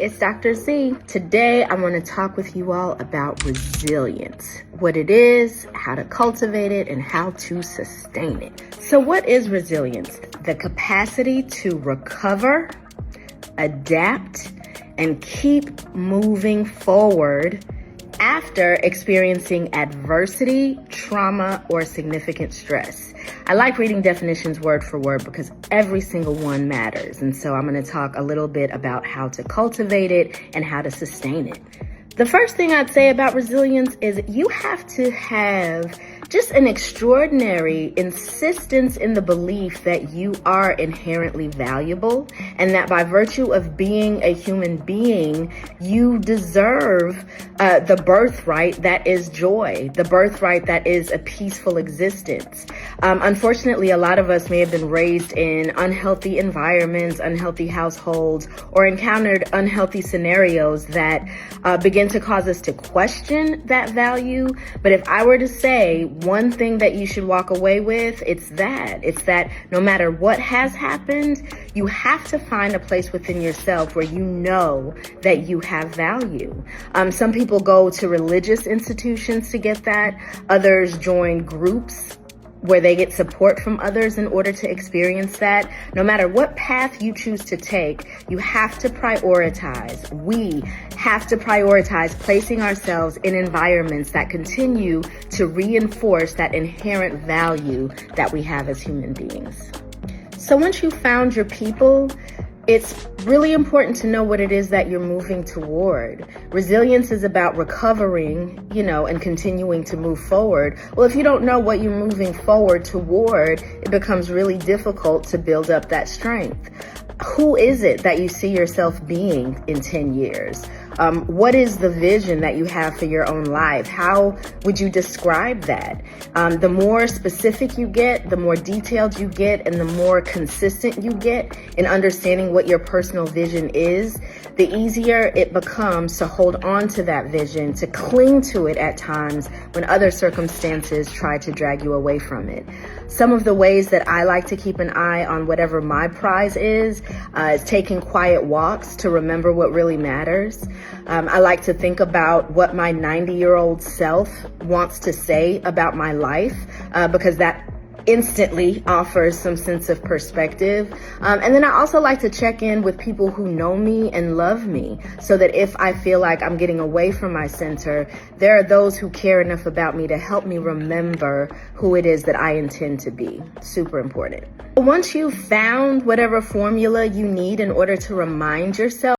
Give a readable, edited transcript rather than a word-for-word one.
it's Dr. Z. Today, I want to talk with you all about resilience, what it is, how to cultivate it, and how to sustain it. So what is resilience? The capacity to recover, adapt, and keep moving forward after experiencing adversity, trauma, or significant stress. I like reading definitions word for word because every single one matters. And so I'm going to talk a little bit about how to cultivate it and how to sustain it. The first thing I'd say about resilience is you have to have just an extraordinary insistence in the belief that you are inherently valuable and that by virtue of being a human being, you deserve the birthright that is joy, the birthright that is a peaceful existence. Unfortunately, a lot of us may have been raised in unhealthy environments, unhealthy households, or encountered unhealthy scenarios that begin to cause us to question that value. But if I were to say one thing that you should walk away with, it's that no matter what has happened, you have to find a place within yourself where you know that you have value. Some people go to religious institutions to get that. Others join groups where they get support from others in order to experience that. No matter what path you choose to take, you have to prioritize. We have to prioritize placing ourselves in environments that continue to reinforce that inherent value that we have as human beings. So once you've found your people, it's really important to know what it is that you're moving toward. Resilience is about recovering, and continuing to move forward. Well, if you don't know what you're moving forward toward, it becomes really difficult to build up that strength. Who is it that you see yourself being in 10 years? What is the vision that you have for your own life? How would you describe that? The more specific you get, the more detailed you get, and the more consistent you get in understanding what your personal vision is, the easier it becomes to hold on to that vision, to cling to it at times when other circumstances try to drag you away from it. Some of the ways that I like to keep an eye on whatever my prize is taking quiet walks to remember what really matters. I like to think about what my 90-year-old self wants to say about my life because that instantly offers some sense of perspective. And then I also like to check in with people who know me and love me so that if I feel like I'm getting away from my center, there are those who care enough about me to help me remember who it is that I intend to be. Super important. Once you've found whatever formula you need in order to remind yourself